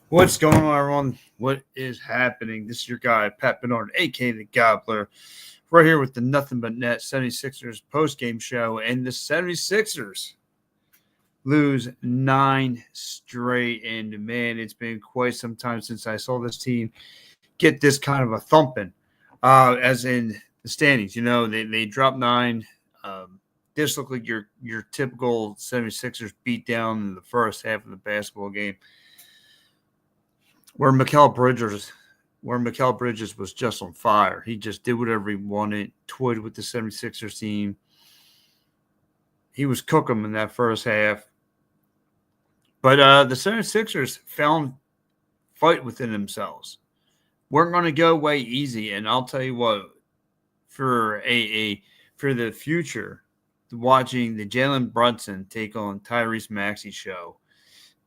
What's going on, everyone? What is happening? This is your guy, Pat Bernard, a.k.a. The Gobbler. We're here with the Nothing But Net 76ers postgame show, and the 76ers lose 9 straight. And, man, it's been quite some time since I saw this team get this kind of a thumping, as in the standings. You know, they dropped 9. This looked like your typical 76ers beat down in the first half of the basketball game where Mikal Bridges was just on fire. He just did whatever he wanted, toyed with the 76ers team. He was cooking in that first half. But the 76ers found fight within themselves. We're going to go way easy, and I'll tell you what, for for the future, watching the Jalen Brunson take on Tyrese Maxey show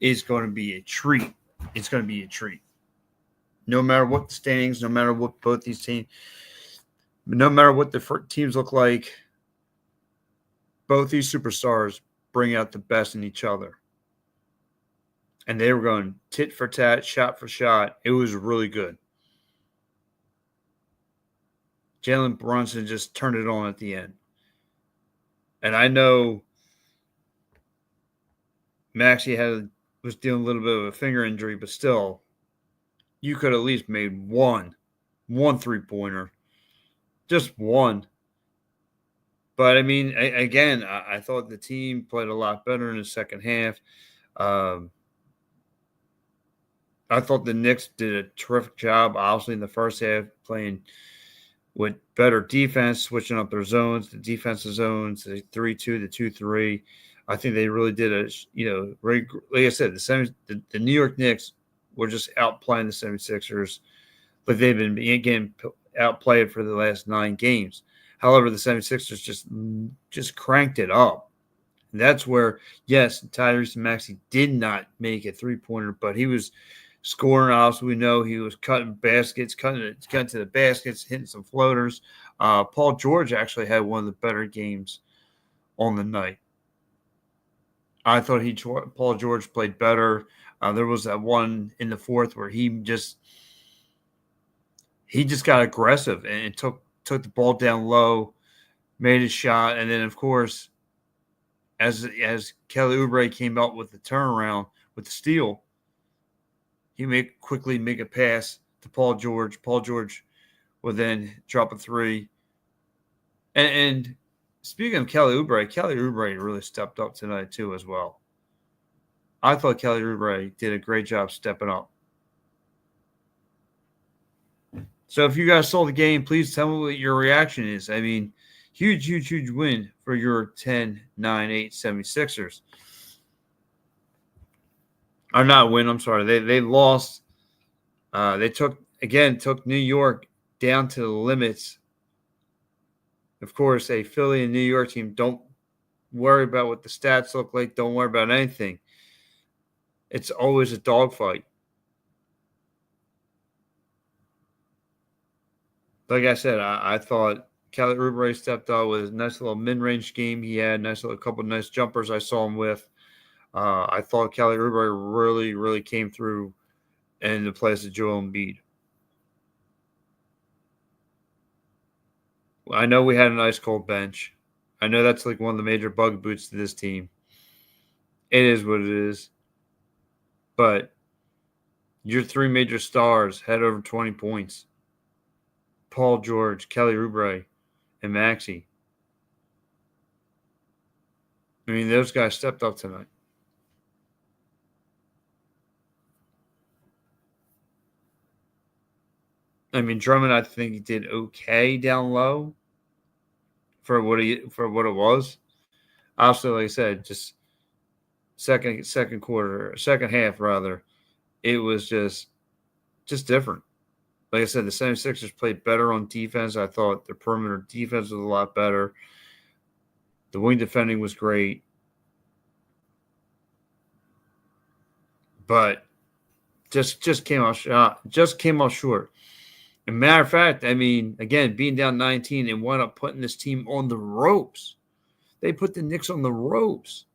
is going to be a treat. It's going to be a treat. No matter what the standings, no matter what both these teams, no matter what the teams look like, both these superstars bring out the best in each other. And they were going tit for tat, shot for shot. It was really good. Jalen Brunson just turned it on at the end. And I know Maxey was dealing a little bit of a finger injury, but still, you could at least made one three-pointer. Just one. But, I mean, again, I thought the team played a lot better in the second half. I thought the Knicks did a terrific job, obviously, in the first half, playing with better defense, switching up their zones, the defensive zones, the 3-2, the 2-3. I think they really did like I said, the New York Knicks were just outplaying the 76ers, but they've been getting outplayed for the last 9 games. However, the 76ers just cranked it up. And that's where, yes, Tyrese Maxey did not make a three-pointer, but he was scoring. Also, we know he was cutting baskets, cutting to the baskets, hitting some floaters. Paul George actually had one of the better games on the night. I thought Paul George played better. There was that one in the fourth where he just got aggressive and took the ball down low, made a shot, and then of course, as Kelly Oubre came out with the turnaround with the steal, he quickly make a pass to Paul George. Paul George would then drop a three. And speaking of Kelly Oubre really stepped up tonight too as well. I thought Kelly Oubre did a great job stepping up. So if you guys saw the game, please tell me what your reaction is. I mean, huge win for your 10-9-8 76ers. Or not win, I'm sorry. They lost. They took New York down to the limits. Of course, a Philly and New York team, don't worry about what the stats look like. Don't worry about anything. It's always a dogfight. Like I said, I thought Kelly Oubre stepped up with a nice little mid-range game. He had a couple of nice jumpers I saw him with. I thought Kelly Oubre really came through in the place of Joel Embiid. I know we had an ice cold bench. I know that's like one of the major bugaboots to this team. It is what it is. But your 3 major stars had over 20 points. Paul George, Kelly Oubre, and Maxey. I mean, those guys stepped up tonight. I mean, Drummond, I think he did okay down low for what it was. Obviously, like I said, just second half rather, it was just different. Like I said, the 76ers played better on defense. I thought the perimeter defense was a lot better. The wing defending was great. But just came out short. As a matter of fact, I mean, again, being down 19 and wound up putting this team on the ropes. They put the Knicks on the ropes.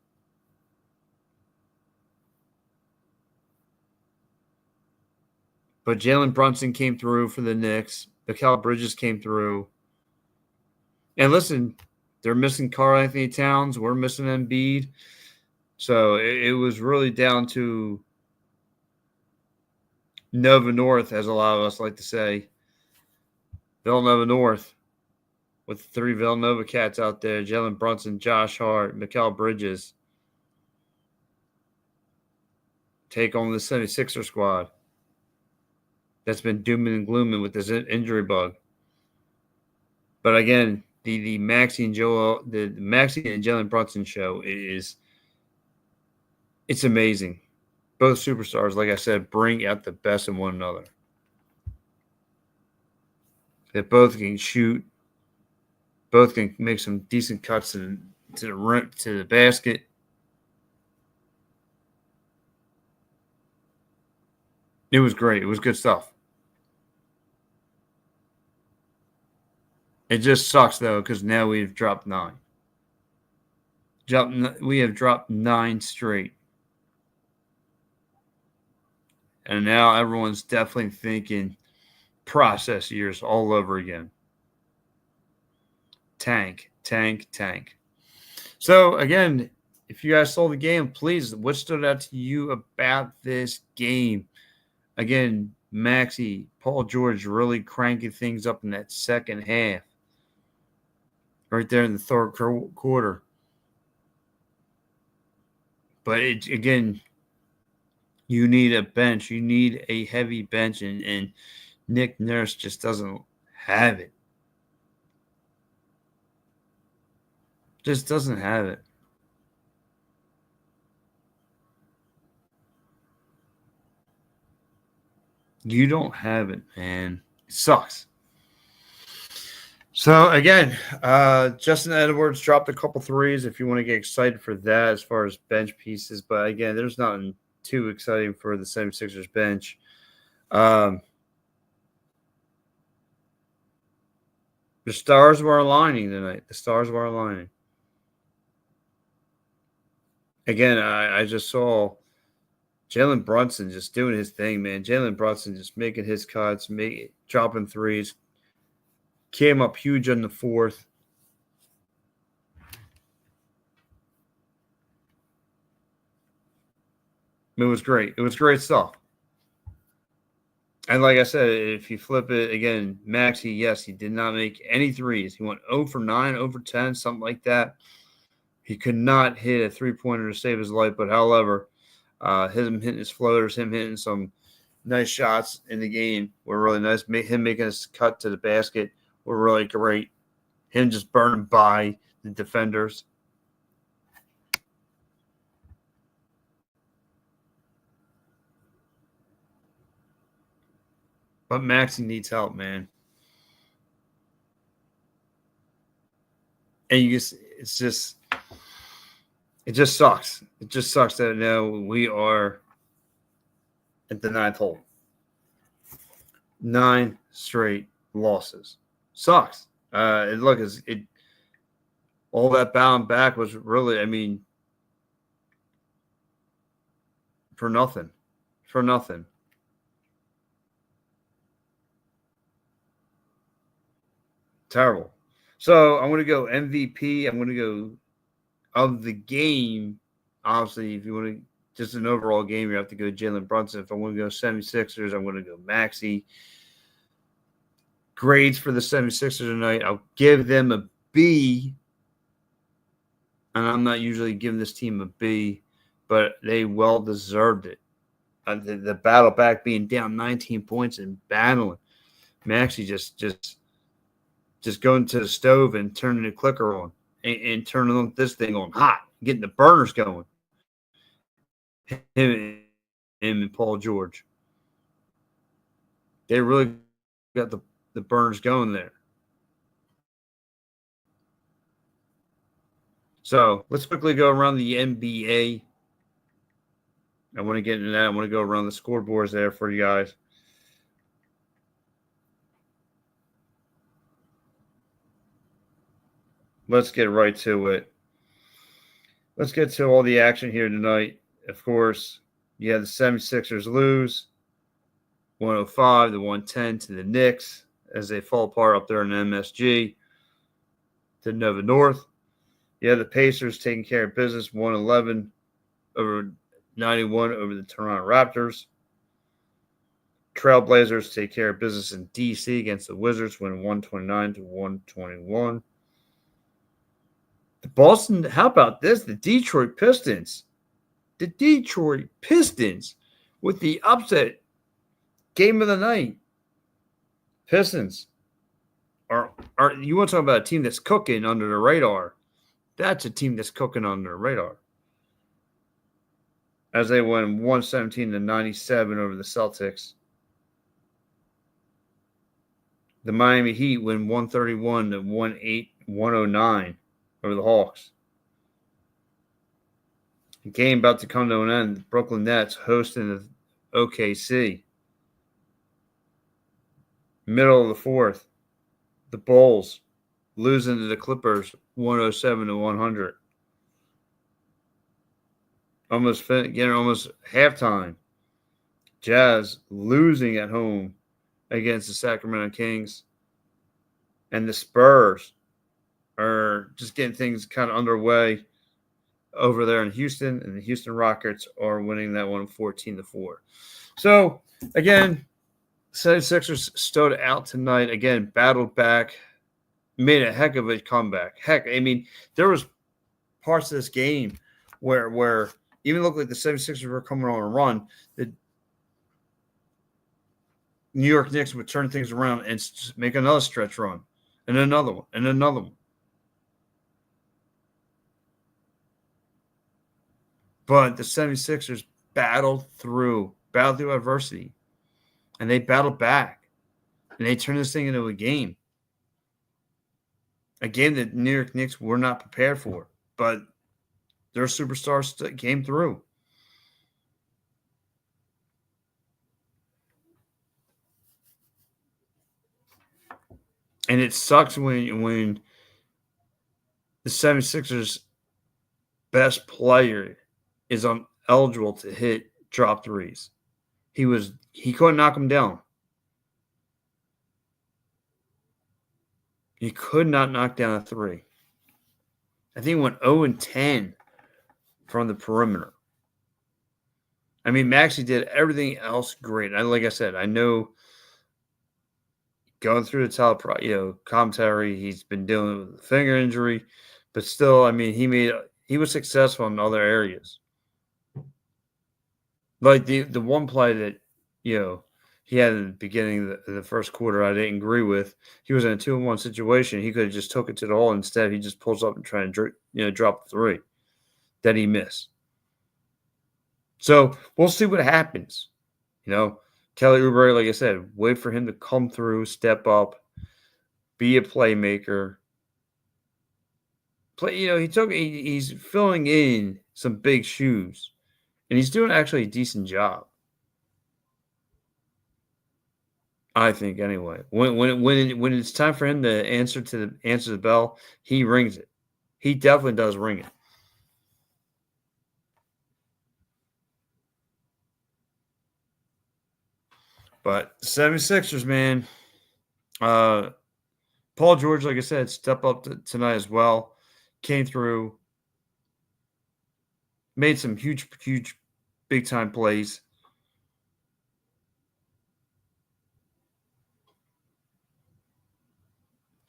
But Jalen Brunson came through for the Knicks. Mikal Bridges came through. And listen, they're missing Karl Anthony Towns. We're missing Embiid. So it was really down to Nova North, as a lot of us like to say. Villanova North with the 3 Villanova cats out there. Jalen Brunson, Josh Hart, Mikal Bridges. Take on the 76er squad that's been dooming and glooming with this injury bug. But again, the Maxey and Jalen Brunson show it's amazing. Both superstars, like I said, bring out the best in one another. They both can shoot, both can make some decent cuts to the rim, to the basket. It was great. It was good stuff. It just sucks, though, because now we've dropped 9. We have dropped 9 straight. And now everyone's definitely thinking process years all over again. Tank. So, again, if you guys saw the game, please, what stood out to you about this game? Again, Maxey, Paul George really cranking things up in that second half. Right there in the third quarter. But again, you need a bench. You need a heavy bench, and Nick Nurse just doesn't have it. Just doesn't have it. You don't have it, man. It sucks. So, again, Justin Edwards dropped a couple threes if you want to get excited for that as far as bench pieces. But, again, there's nothing too exciting for the 76ers bench. The stars were aligning tonight. The stars were aligning. Again, I just saw Jalen Brunson just doing his thing, man. Jalen Brunson just making his cuts, dropping threes. Came up huge in the fourth. It was great. It was great stuff. And like I said, if you flip it again, Maxey, yes, he did not make any threes. He went 0 for 9, 0 for 10, something like that. He could not hit a three-pointer to save his life. But however, him hitting his floaters, him hitting some nice shots in the game were really nice. Him making his cut to the basket were really great. Him just burning by the defenders. But Maxey needs help, man. And it just sucks. It just sucks that now we are at the 9th hole. 9 straight losses. Sucks. All that bound back was really, for nothing. For nothing. Terrible. So I'm going to go MVP. I'm going to go of the game. Obviously, if you want to just an overall game, you have to go Jalen Brunson. If I want to go 76ers, I'm going to go Maxey. Grades for the 76ers tonight, I'll give them a B. And I'm not usually giving this team a B, but they well deserved it. The battle back, being down 19 points and battling. Maxey just going to the stove and turning the clicker on and turning this thing on hot, getting the burners going. Him and Paul George. They really got the burners going there. So let's quickly go around the NBA. I want to get into that. I want to go around the scoreboards there for you guys. Let's get right to it. Let's get to all the action here tonight. Of course, you had the 76ers lose. 105 to 110 to the Knicks as they fall apart up there in the MSG to Nova North. Yeah, the Pacers taking care of business 111 over 91 over the Toronto Raptors. Trailblazers take care of business in DC against the Wizards, winning 129 to 121. The Boston, how about this? The Detroit Pistons. The Detroit Pistons with the upset game of the night. Pistons are you want to talk about a team that's cooking under the radar? That's a team that's cooking under the radar. As they win 117 to 97 over the Celtics. The Miami Heat win 131 to 109 over the Hawks. The game about to come to an end. The Brooklyn Nets hosting the OKC. Middle of the fourth. The Bulls losing to the Clippers 107 to 100. Almost halftime. Jazz losing at home against the Sacramento Kings. And the Spurs are just getting things kind of underway over there in Houston. And the Houston Rockets are winning that one 14 to 4. So, again, 76ers stood out tonight. Again, battled back. Made a heck of a comeback. Heck, I mean, there was parts of this game where even looked like the 76ers were coming on a run. The New York Knicks would turn things around and make another stretch run, and another one, and another one. But the 76ers battled through adversity, and they battled back, and they turned this thing into a game that New York Knicks were not prepared for, but their superstars came through. And it sucks when the 76ers best player is ineligible to hit drop threes. He couldn't knock them down. He could not knock down a three. I think he went 0-10 from the perimeter. I mean, Maxey did everything else great. Like I said, I know going through the commentary, he's been dealing with a finger injury, but still, I mean, he was successful in other areas. Like the one play that he had in the beginning of the first quarter, I didn't agree with. He was in a 2-on-1 situation. He could have just took it to the hole. Instead, he just pulls up and tries to drop the three that he missed. So we'll see what happens. Kelly Oubre, like I said, wait for him to come through, step up, be a playmaker. He's filling in some big shoes, and he's doing actually a decent job. I think anyway. When it's time for him to answer the bell, he rings it. He definitely does ring it. But 76ers, man. Paul George, like I said, stepped up tonight as well. Came through. Made some huge, big-time plays.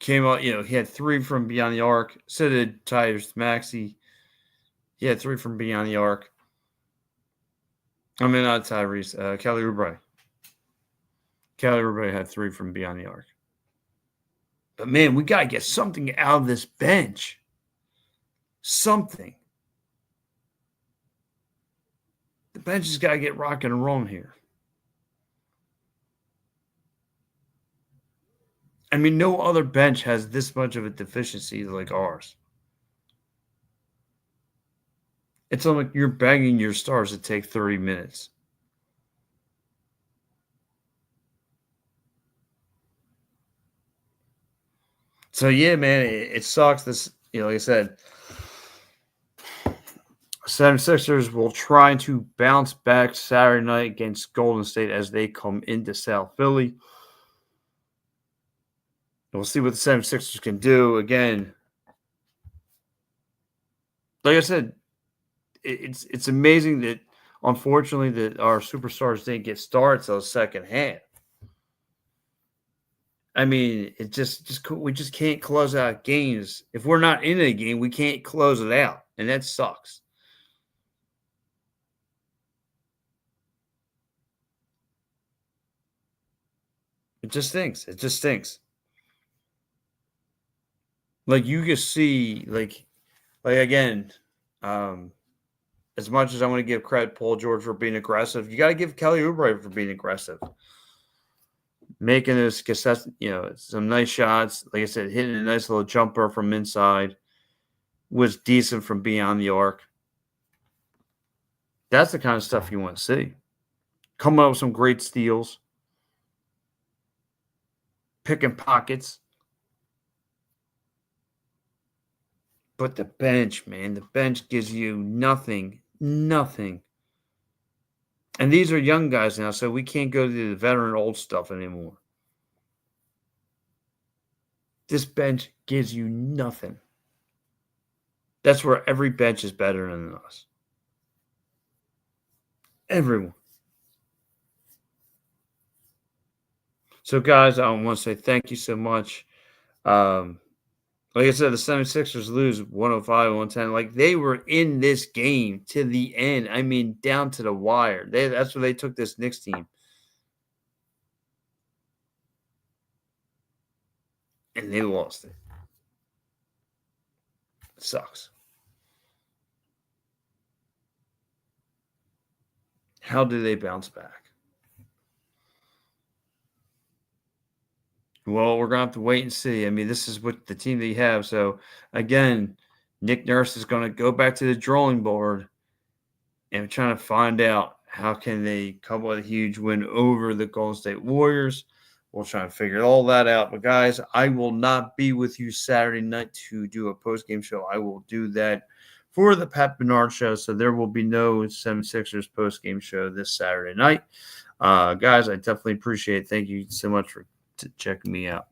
Came out, he had 3 from beyond the arc. So did Tyrese Maxey. He had 3 from beyond the arc. I mean, not Tyrese. Kelly Oubre. Kelly Oubre had 3 from beyond the arc. But, man, we got to get something out of this bench. Something. The bench has got to get rocking and rolling here. I mean, no other bench has this much of a deficiency like ours. It's like you're begging your stars to take 30 minutes. So, yeah, man, it sucks. This, like I said, 76ers will try to bounce back Saturday night against Golden State as they come into South Philly. We'll see what the 76ers can do. Again, like I said, it's amazing that unfortunately that our superstars didn't get started till the second half. I mean, it just we just can't close out games. If we're not in a game, we can't close it out, and that sucks. It just stinks. It just stinks. Like you can see, like again, um, as much as I want to give credit Paul George for being aggressive, you got to give Kelly Oubre for being aggressive, making this some nice shots. Like I said, hitting a nice little jumper from inside was decent from beyond the arc. That's the kind of stuff you want to see. Coming up with some great steals, picking pockets. But the bench, man, the bench gives you nothing. Nothing. And these are young guys now, so we can't go to the veteran old stuff anymore. This bench gives you nothing. That's where every bench is better than us. Everyone. So, guys, I want to say thank you so much. Like I said, the 76ers lose 105, 110. Like, they were in this game to the end. I mean, down to the wire. That's where they took this Knicks team. And they lost it. It sucks. How do they bounce back? Well, we're going to have to wait and see. I mean, this is what the team they have. So, again, Nick Nurse is going to go back to the drawing board and trying to find out how can they come with a huge win over the Golden State Warriors. We'll try and figure all that out. But, guys, I will not be with you Saturday night to do a post-game show. I will do that for the Pat Bernard show. So there will be no 76ers post-game show this Saturday night. Guys, I definitely appreciate it. Thank you so much for checking me out.